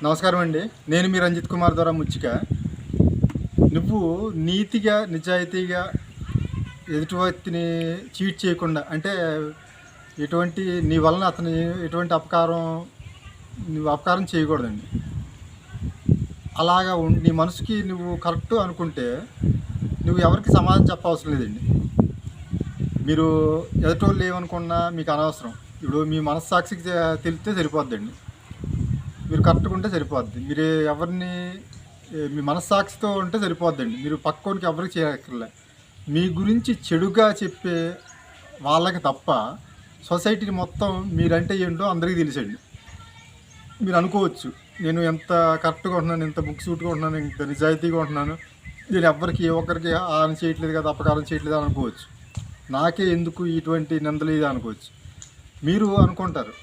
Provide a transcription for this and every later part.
నమస్కారం అండి. నేను మీ రంజిత్ కుమార్ ద్వారా ముచ్చిక. నువ్వు నీతిగా నిజాయితీగా ఎదుటి వ్యక్తిని చీట్ చేయకుండా, అంటే ఎటువంటి నీ వలన అతని ఎటువంటి నువ్వు అపకారం చేయకూడదండి. అలాగా నీ మనసుకి నువ్వు కరెక్ట్ అనుకుంటే నువ్వు ఎవరికి సమాధానం చెప్పవసరం లేదండి. మీరు ఎదుటోళ్ళు ఏమనుకున్నా మీకు అనవసరం. ఇప్పుడు మీ మనస్సాక్షికి తెలిస్తే సరిపోద్దండి. మీరు కరెక్ట్గా ఉంటే సరిపోద్ది. మీరు ఎవరిని మీ మనస్సాక్షితో ఉంటే సరిపోద్దండి. మీరు పక్కోనికి ఎవరికి చేయక్కర్లే. మీ గురించి చెడుగా చెప్పే వాళ్ళకి తప్ప సొసైటీని మొత్తం మీరంటే ఏంటో అందరికీ తెలుసండి. మీరు అనుకోవచ్చు, నేను ఎంత కరెక్ట్గా ఉంటున్నాను, ఎంత బుక్ సూట్గా ఉంటున్నాను, ఇంత నిజాయితీగా ఉంటున్నాను, నేను ఎవరికి ఏ ఒక్కరికి హాని చేయట్లేదు కదా, అపకారం చేయట్లేదు అనుకోవచ్చు. నాకే ఎందుకు ఇటువంటి నిందలు ఇది అనుకోవచ్చు. మీరు అనుకుంటారు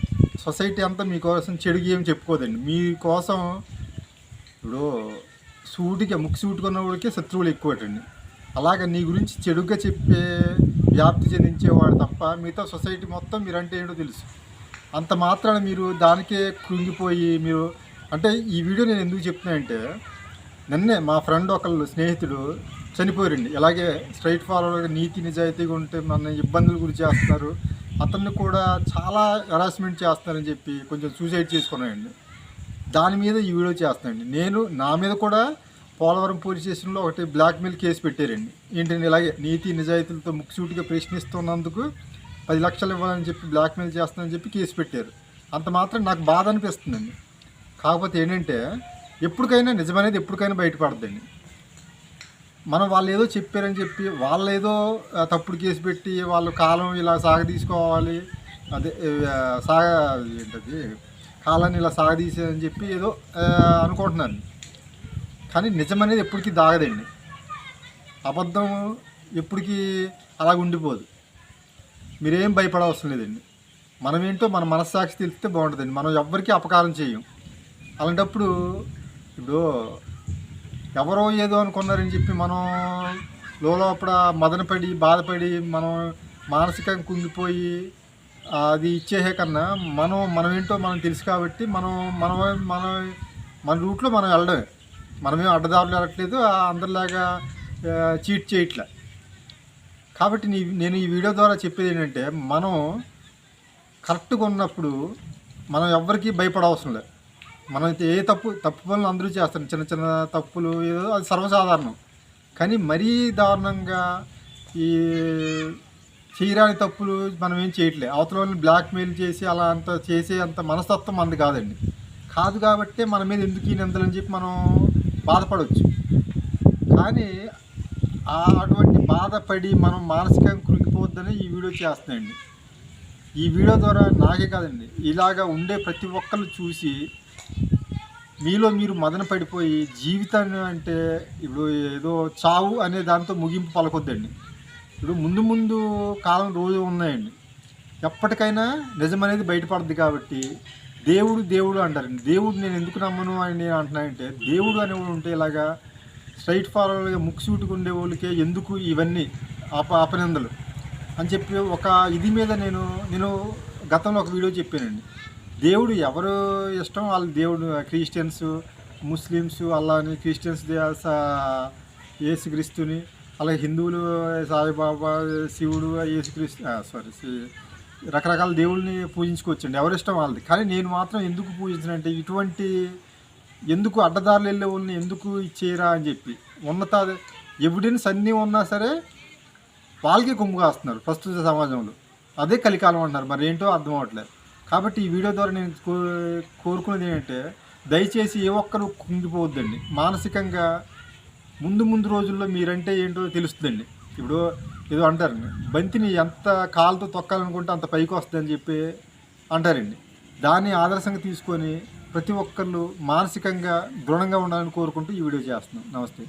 సొసైటీ అంతా మీకోసం చెడుగా ఏం చెప్పుకోదండి. మీకోసం ఇప్పుడు ముక్కు సూటుకున్నవాడికి శత్రువులు ఎక్కువటండి. అలాగే నీ గురించి చెడుగా చెప్పే వ్యాప్తి చెందించేవాడు తప్ప మిగతా సొసైటీ మొత్తం మీరంటే ఏంటో తెలుసు. అంత మాత్రాన మీరు దానికే కృంగిపోయి మీరు అంటే ఈ వీడియో నేను ఎందుకు చెప్తున్నానంటే, నిన్నే మా ఫ్రెండ్ ఒకళ్ళు స్నేహితుడు చనిపోయారండి. అలాగే స్ట్రైట్ ఫార్వర్డ్గా నీతి నిజాయితీగా ఉంటే మన ఇబ్బందుల గురించి చేస్తున్నారు, అతన్ని కూడా చాలా హెరాస్మెంట్ చేస్తున్నారని చెప్పి కొంచెం సూసైడ్ చేసుకున్నానండి. దాని మీద ఈ వీడియో చేస్తున్నానండి. నా మీద కూడా పోలవరం పోలీస్ స్టేషన్లో ఒకటి బ్లాక్మెయిల్ కేసు పెట్టారండి. ఏంటంటే ఇలాగే నీతి నిజాయితీలతో ముక్కుసూటిగా ప్రశ్నిస్తున్నందుకు 10 లక్షలు ఇవ్వాలని చెప్పి బ్లాక్మెయిల్ చేస్తానని చెప్పి కేసు పెట్టారు. అంత మాత్రం నాకు బాధ అనిపిస్తుందండి. కాకపోతే ఏంటంటే ఎప్పటికైనా బయటపడద్దండి. మనం వాళ్ళు ఏదో చెప్పారని చెప్పి వాళ్ళు ఏదో తప్పుడు కేసు పెట్టి వాళ్ళు కాలం ఇలా సాగదీసుకోవాలి, అదే ఏంటది కాలాన్ని ఇలా సాగదీసేదని చెప్పి ఏదో అనుకుంటున్నాను. కానీ నిజమనేది ఎప్పటికీ దాగదండి. అబద్ధం ఎప్పటికీ అలాగ ఉండిపోదు. మీరేం భయపడవసరం లేదండి. మనమేంటో మన మనస్సాక్షి తెలిస్తే బాగుంటుందండి. మనం ఎవ్వరికీ అపకారం చేయం. అలాంటప్పుడు ఇప్పుడు ఎవరో ఏదో అనుకున్నారని చెప్పి మనం లోపల మదనపడి బాధపడి మనం మానసికంగా కుంగిపోయి అది ఇచ్చేసే కన్నా మనమేంటో మనం తెలుసు కాబట్టి మన రూట్లో మనం వెళ్ళడమే. మనమేం అడ్డదారులు వెళ్ళట్లేదు, అందరిలాగా చీట్ చేయట్లే. కాబట్టి నేను ఈ వీడియో ద్వారా చెప్పేది ఏంటంటే, మనం కరెక్ట్గా ఉన్నప్పుడు మనం ఎవ్వరికీ భయపడవసరం లేదు. మనం ఏ తప్పు పనులు అందరూ చేస్తారు, చిన్న చిన్న తప్పులు ఏదో అది సర్వసాధారణం. కానీ మరీ దారుణంగా ఈ చేయరాని తప్పులు మనం ఏం చేయట్లేదు. అవతల వాళ్ళని బ్లాక్మెయిల్ చేసి అలా చేసే అంత మనస్తత్వం మనది కాదండి. కాదు కాబట్టి మన మీద ఎందుకు ఈ నిందలని చెప్పి మనం బాధపడవచ్చు. కానీ అటువంటి బాధపడి మనం మానసికంగా కృంగిపోవద్దని ఈ వీడియో చేస్తున్నాయండి. ఈ వీడియో ద్వారా నాకే కాదండి, ఇలాగా ఉండే ప్రతి ఒక్కరు చూసి మీలో మీరు మదన పడిపోయి జీవితాన్ని అంటే ఇప్పుడు ఏదో చావు అనే దాంతో ముగింపు పలకొద్దండి. ఇప్పుడు ముందు కాలం రోజు ఉన్నాయండి. ఎప్పటికైనా నిజమనేది బయటపడుద్ది. కాబట్టి దేవుడు అంటారండి. దేవుడు నేను ఎందుకు నమ్మను అని నేను అంటున్నానంటే, దేవుడు అనేవాడు ఉంటే ఇలాగా స్ట్రైట్ ఫార్వర్డ్గా ముక్కుసూటుకు ఉండే వాళ్ళకే ఎందుకు ఇవన్నీ అపనిందలు అని చెప్పి ఒక ఇది మీద నేను గతంలో ఒక వీడియో చెప్పానండి. దేవుడు ఎవరు ఇష్టం వాళ్ళ దేవుడు. క్రిస్టియన్స్, ముస్లిమ్స్ అల్లాని, క్రిస్టియన్స్ యేసుక్రీస్తుని, అలాగే హిందువులు సాయిబాబా, శివుడు, యేసుక్రీస్తు రకరకాల దేవుళ్ళని పూజించుకోవచ్చండి, ఎవరిష్టం వాళ్ళది. కానీ నేను మాత్రం ఎందుకు పూజించానంటే, ఇటువంటి ఎందుకు అడ్డదారులు వెళ్ళే వాళ్ళని ఎందుకు ఇచ్చేయరా అని చెప్పి ఉన్నత ఎవిడెన్స్ అన్నీ ఉన్నా సరే వాళ్ళకే కొమ్ము కాస్తున్నారు ప్రస్తుత సమాజంలో. అదే కలికాలం అంటున్నారు, మరి ఏంటో అర్థం అవ్వట్లేదు. కాబట్టి ఈ వీడియో ద్వారా నేను కోరుకునేది ఏంటంటే, దయచేసి ఏ ఒక్కరు కుంగిపోవద్దండి. మానసికంగా ముందు రోజుల్లో మీరంటే ఏంటో తెలుస్తుందండి. ఇప్పుడు ఏదో అంటారండి, బంతిని ఎంత కాలుతో తొక్కాలనుకుంటే అంత పైకి వస్తుందని చెప్పి అంటారండి. దాన్ని ఆదర్శంగా తీసుకొని ప్రతి ఒక్కళ్ళు మానసికంగా దృఢంగా ఉండాలని కోరుకుంటూ ఈ వీడియో చేస్తున్నాం. నమస్తే.